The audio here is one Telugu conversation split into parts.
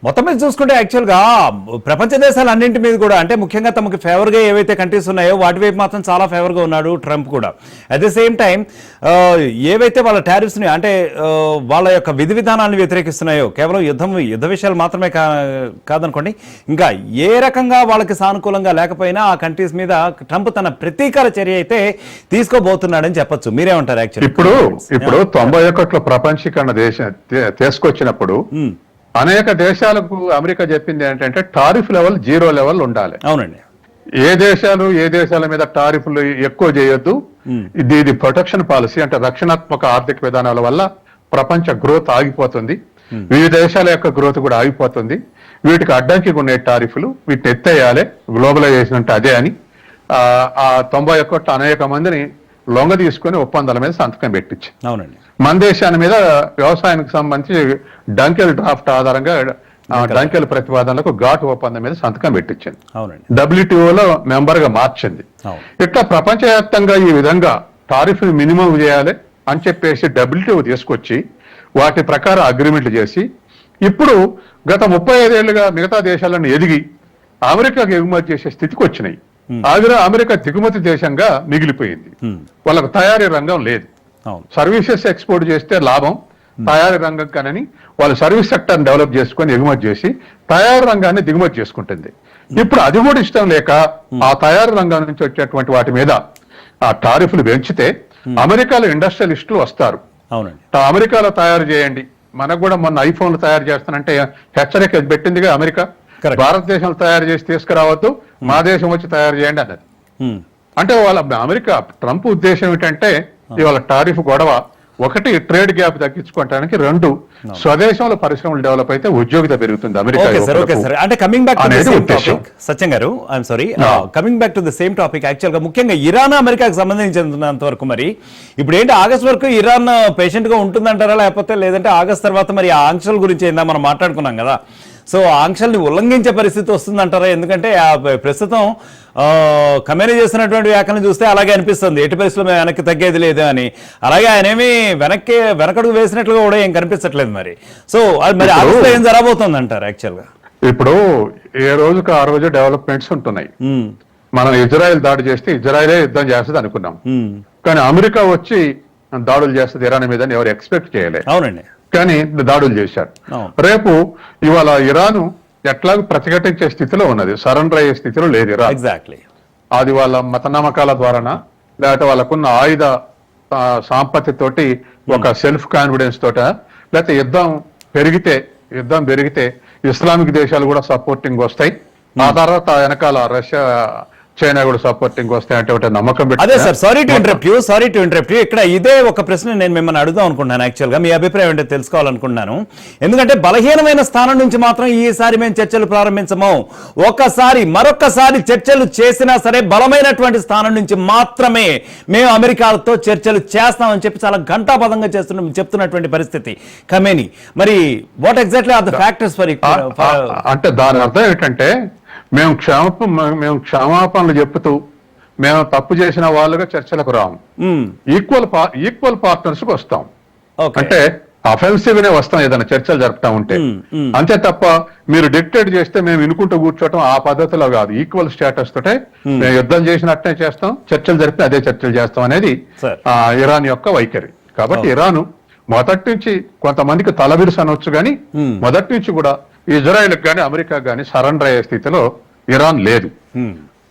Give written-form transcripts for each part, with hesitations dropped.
మొత్తం మీద చూసుకుంటే యాక్చువల్గా ప్రపంచ దేశాలు అన్నింటి మీద కూడా అంటే ముఖ్యంగా తమకు ఫేవర్గా ఏవైతే కంట్రీస్ ఉన్నాయో వాటి వైపు మాత్రం చాలా ఫేవర్గా ఉన్నాడు ట్రంప్ కూడా. అట్ ద సేమ్ టైం ఏవైతే వాళ్ళ టారిఫ్స్ని అంటే వాళ్ళ యొక్క విధి విధానాన్ని వ్యతిరేకిస్తున్నాయో కేవలం యుద్ధ విషయాలు మాత్రమే కాదనుకోండి, ఇంకా ఏ రకంగా వాళ్ళకి సానుకూలంగా లేకపోయినా ఆ కంట్రీస్ మీద ట్రంప్ తన ప్రతీకార చర్య అయితే తీసుకోబోతున్నాడని చెప్పొచ్చు. మీరేమంటారు? యాక్చువల్లీ ఇప్పుడు 91లో ప్రపంచీకరణ తీసుకొచ్చినప్పుడు అనేక దేశాలకు అమెరికా చెప్పింది ఏంటంటే టారిఫ్ లెవెల్ 0 లెవెల్ ఉండాలి. అవునండి. ఏ దేశాల మీద టారిఫ్లు ఎక్కువ చేయొద్దు, ఇది ప్రొటెక్షన్ పాలసీ అంటే రక్షణాత్మక ఆర్థిక విధానాల వల్ల ప్రపంచ గ్రోత్ ఆగిపోతుంది, వివిధ దేశాల యొక్క గ్రోత్ కూడా ఆగిపోతుంది, వీటికి అడ్డంకిగా ఉండే టారిఫ్లు వీటిని ఎత్తేయాలి, గ్లోబలైజేషన్ అంటే అదే అని ఆ 91 అనేక మందిని లొంగ తీసుకుని ఒప్పందాల మీద సంతకం పెట్టించి, అవునండి, మన దేశాన్ని మీద వ్యవసాయానికి సంబంధించి డంకెల్ డ్రాఫ్ట్ ఆధారంగా డంకెల్ ప్రతిపాదనలకు ఘాటు ఒప్పందం మీద సంతకం పెట్టించింది, WTOలో మెంబర్ గా మార్చింది. ఇట్లా ప్రపంచవ్యాప్తంగా ఈ విధంగా టారిఫ్ మినిమం చేయాలి అని చెప్పేసి WTO తీసుకొచ్చి వాటి ప్రకారం అగ్రిమెంట్లు చేసి ఇప్పుడు గత 35 ఏళ్లుగా మిగతా దేశాలను ఎదిగి అమెరికాకు ఎగుమతి చేసే స్థితికి వచ్చినాయి. అమెరికా దిగుమతి దేశంగా మిగిలిపోయింది. వాళ్ళకు తయారీ రంగం లేదు. సర్వీసెస్ ఎక్స్పోర్ట్ చేస్తే లాభం, తయారీ రంగం కానీ వాళ్ళు సర్వీస్ సెక్టర్ డెవలప్ చేసుకొని ఎగుమతి చేసి తయారీ రంగాన్ని దిగుమతి చేసుకుంటుంది. ఇప్పుడు అది కూడా ఇష్టం లేక ఆ తయారీ రంగం నుంచి వచ్చేటువంటి వాటి మీద ఆ టారిఫ్లు పెంచితే అమెరికాలో ఇండస్ట్రియలిస్టులు వస్తారు, అమెరికాలో తయారు చేయండి, మనకు కూడా మొన్న ఐఫోన్లు తయారు చేస్తానంటే హెచ్చరిక పెట్టిందిగా అమెరికా, భారతదేశంలో తయారు చేసి తీసుకురావద్దు, మా దేశం వచ్చి తయారు చేయండి అన్నది. అంటే వాళ్ళ అమెరికా ట్రంప్ ఉద్దేశం ఏంటంటే ఇవాళ టారిఫ్ గొడవ ఒకటి ట్రేడ్ గ్యాప్ తగ్గించుకోవడానికి, రెండు స్వదేశంలో పరిశ్రమలు డెవలప్ అయితే ఉద్యోగిత పెరుగుతుంది అమెరికా. అంటే coming back to the same topic సత్యం గారు, I'm sorry, coming back to the same topic actual గా ముఖ్యంగా ఇరాన్ అమెరికాకి సంబంధించినంత వరకు మరి ఇప్పుడు ఏంటి ఆగస్ట్ వరకు ఇరాన్ పేషెంట్ గా ఉంటుందంటారా, లేకపోతే లేదంటే ఆగస్ట్ తర్వాత మరి ఆ ఆంక్షల గురించి ఏందా మనం మాట్లాడుకున్నాం కదా, సో ఆంక్షల్ని ఉల్లంఘించే పరిస్థితి వస్తుందంటారా? ఎందుకంటే ప్రస్తుతం ఖమేనీ చేసినటువంటి వ్యాఖ్యలను చూస్తే అలాగే అనిపిస్తుంది, ఎట్టి పరిస్థితుల్లో మేము వెనక్కి తగ్గేది లేదు అని. అలాగే ఆయన ఏమి వెనకడుగు వేసినట్లుగా కూడా ఏం కనిపించట్లేదు మరి. సో మరి ఆగస్టులో ఏం జరగబోతుంది అంటారు యాక్చువల్ గా? ఇప్పుడు ఏ రోజుకి ఆ రోజు డెవలప్మెంట్స్ ఉంటున్నాయి. మనం ఇజ్రాయెల్ దాడి చేస్తే ఇజ్రాయెలే యుద్ధం చేస్తుంది అనుకున్నాం, కానీ అమెరికా వచ్చి దాడులు చేస్తుంది ఇరాన్ మీద ఎవరు ఎక్స్పెక్ట్ చేయలేదు. అవునండి, కానీ దాడులు చేశారు. రేపు ఇవాళ ఇరాను ఎట్లాగో ప్రతిఘటించే స్థితిలో ఉన్నది, సరెండర్ అయ్యే స్థితిలో లేదు ఇరాన్. ఎగ్జాక్ట్లీ. అది వాళ్ళ మత నమ్మకాల ద్వారానా లేకపోతే వాళ్ళకున్న ఆయుధ సాంపత్తి తోటి ఒక సెల్ఫ్ కాన్ఫిడెన్స్ తోట, లేకపోతే యుద్ధం పెరిగితే ఇస్లామిక్ దేశాలు కూడా సపోర్టింగ్ వస్తాయి, ఆ తర్వాత వెనకాల రష్యా చైనా కూడా సపోర్టింగ్ వస్తాయి అంటే నమ్మకం. అదే sir, sorry to interrupt you. ఇక్కడ ఇదే ఒక ప్రశ్న నేను మిమ్మల్ని అడుగుదాం అనుకుంటున్నాను, యాక్చువల్ గా మీ అభిప్రాయం ఏంటో తెలుసుకోవాలనుకుంటున్నాను. ఎందుకంటే బలహీనమైన స్థానం నుంచి మాత్రం ఈసారి మేము చర్చలు ప్రారంభించము, మరొకసారి చర్చలు చేసినా సరే బలమైనటువంటి స్థానం నుంచి మాత్రమే మేము అమెరికాతో చర్చలు చేస్తామని చెప్పి చాలా ఘంటాపథంగా చెప్తున్నటువంటి పరిస్థితి ఖమేనీ. మరి what exactly are the factors for అంటే దాని అర్థం ఏంటంటే మేము క్షమాపణలు చెప్తూ మేము తప్పు చేసిన వాళ్ళుగా చర్చలకు రాము, ఈక్వల్ పార్ట్నర్స్ కి వస్తాం. అంటే అఫెన్సివ్ నే వస్తాం ఏదైనా చర్చలు జరుపుతా ఉంటే, అంతే తప్ప మీరు డిక్టేట్ చేస్తే మేము వినుకుంటూ కూర్చోవటం ఆ పద్ధతిలో కాదు. ఈక్వల్ స్టేటస్ తోటే మేము యుద్ధం చేసినట్టే చేస్తాం, చర్చలు జరిపితే అదే చర్చలు చేస్తాం అనేది ఇరాన్ యొక్క వైఖరి. కాబట్టి ఇరాన్ మొదటి నుంచి కొంతమందికి తలబిరుసు అనొచ్చు, కానీ మొదటి నుంచి కూడా ఇజ్రాయెల్ కానీ అమెరికా కానీ సరెండర్ అయ్యే స్థితిలో ఇరాన్ లేదు.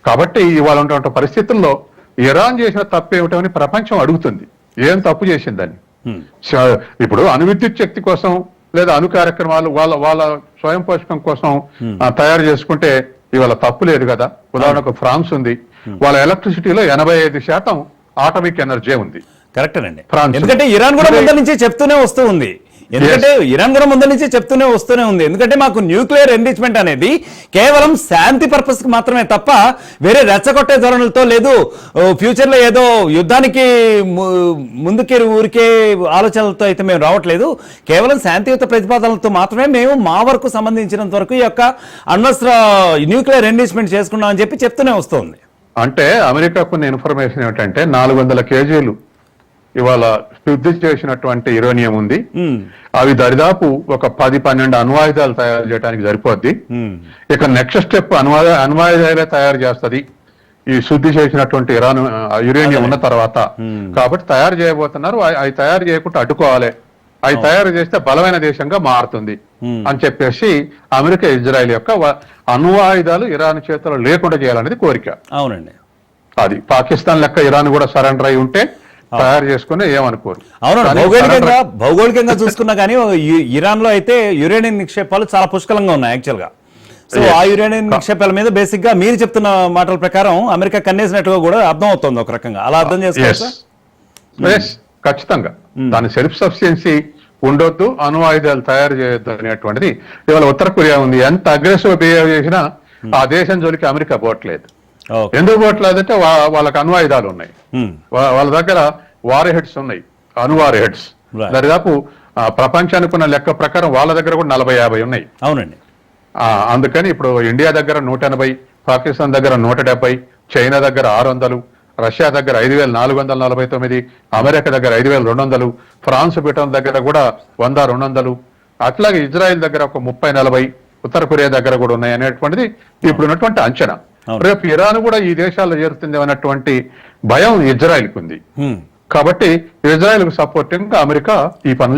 కాబట్టి ఇవాళ ఉన్నటువంటి పరిస్థితుల్లో ఇరాన్ చేసిన తప్పు ఏమిటని ప్రపంచం అడుగుతుంది, ఏం తప్పు చేసిందని. ఇప్పుడు అణువిద్యుత్ శక్తి కోసం లేదా అణు కార్యక్రమాలు వాళ్ళ స్వయం పోషకం కోసం తయారు చేసుకుంటే ఇవాళ తప్పు లేదు కదా. ఉదాహరణకు ఫ్రాన్స్ ఉంది, వాళ్ళ ఎలక్ట్రిసిటీలో 85% ఆటమిక్ ఎనర్జీ ఉంది. కరెక్ట్ అండి, ఎందుకంటే ఇరాన్ కూడా ముందు నుంచి చెప్తూనే వస్తూ ఉంది, ఎందుకంటే మాకు న్యూక్లియర్ ఎన్రిచ్మెంట్ అనేది కేవలం శాంతి పర్పస్ కి మాత్రమే తప్ప వేరే రెచ్చగొట్టే ధోరణులతో లేదు, ఫ్యూచర్ లో ఏదో యుద్ధానికి ముందుకే ఊరికే ఆలోచనలతో అయితే మేము రావట్లేదు, కేవలం శాంతియుత ప్రతిపాదనలతో మాత్రమే మేము మా వరకు సంబంధించినంత వరకు ఈ యొక్క అణ్వస్త్ర న్యూక్లియర్ ఎన్రిచ్మెంట్ చేసుకున్నాం అని చెప్తూనే వస్తుంది. అంటే అమెరికాకున్న ఇన్ఫర్మేషన్ ఏమిటంటే 400 కేజీలు ఇవాళ శుద్ధి చేసినటువంటి యురేనియం ఉంది. Hmm. అవి దరిదాపు ఒక 10-12 అణ్వాయుధాలు తయారు చేయడానికి సరిపోద్ది. ఇక నెక్స్ట్ స్టెప్ అణ్వాయుధాలే తయారు చేస్తుంది ఈ శుద్ధి చేసినటువంటి యురేనియం ఉన్న తర్వాత. కాబట్టి తయారు చేయబోతున్నారు. అవి తయారు చేయకుండా అడ్డుకోవాలి, అవి తయారు చేస్తే బలమైన దేశంగా మారుతుంది అని చెప్పేసి అమెరికా ఇజ్రాయెల్ యొక్క అణ్వాయుధాలు ఇరాన్ చేతిలో లేకుండా చేయాలనేది కోరిక. అవునండి. అది పాకిస్తాన్ లెక్క ఇరాన్ కూడా సరెండర్ అయి ఉంటే తయారు చేసుకుని ఏమనుకోరు. అవును, భౌగోళికంగా చూసుకున్నా కానీ ఇరాన్ లో అయితే యురేనియం నిక్షేపాలు చాలా పుష్కలంగా ఉన్నాయి యాక్చువల్ గా. సో ఆ యురేనియం నిక్షేపాల మీద బేసిక్ గా మీరు చెప్తున్న మాటల ప్రకారం అమెరికా కన్నేసినట్టుగా కూడా అర్థం అవుతుంది ఒక రకంగా. అలా అర్థం చేసుకోవచ్చా? ఖచ్చితంగా దాని సెల్ఫ్ సఫిషియన్సీ ఉండొద్దు, అణ్వాయుధాలు తయారు చేయొద్దు అనేటువంటిది ఇవాళ ఉత్తర కొరియా ఉంది. ఎంత అగ్రెసివ్ బిహేవ్ చేసినా ఆ దేశం జోలికి అమెరికా పోవట్లేదు. ఎందుకు పోవట్లేదంటే వాళ్ళకి అణ్వాయుధాలు ఉన్నాయి, వాళ్ళ దగ్గర వార్ హెడ్స్ ఉన్నాయి, అణువార్ హెడ్స్. దరిదాపు ప్రపంచానికి ఉన్న లెక్క ప్రకారం వాళ్ళ దగ్గర కూడా 40-50 ఉన్నాయి. అవునండి. అందుకని ఇప్పుడు ఇండియా దగ్గర 180, పాకిస్తాన్ దగ్గర 170, చైనా దగ్గర 600, రష్యా దగ్గర 5449, అమెరికా దగ్గర 5200, ఫ్రాన్స్ బ్రిటన్ దగ్గర కూడా 100-200, అట్లాగే ఇజ్రాయెల్ దగ్గర ఒక 30-40, ఉత్తర కొరియా దగ్గర కూడా ఉన్నాయి అనేటువంటిది ఇప్పుడు ఉన్నటువంటి అంచనా. రేపు ఇరాన్ కూడా ఈ దేశాల్లో చేరుతుంది అన్నటువంటి భయం ఇజ్రాయెల్కి ఉంది. కాబట్టి ఇజ్రాయెల్ కు సపోర్టింగ్ అమెరికా ఈ పనులు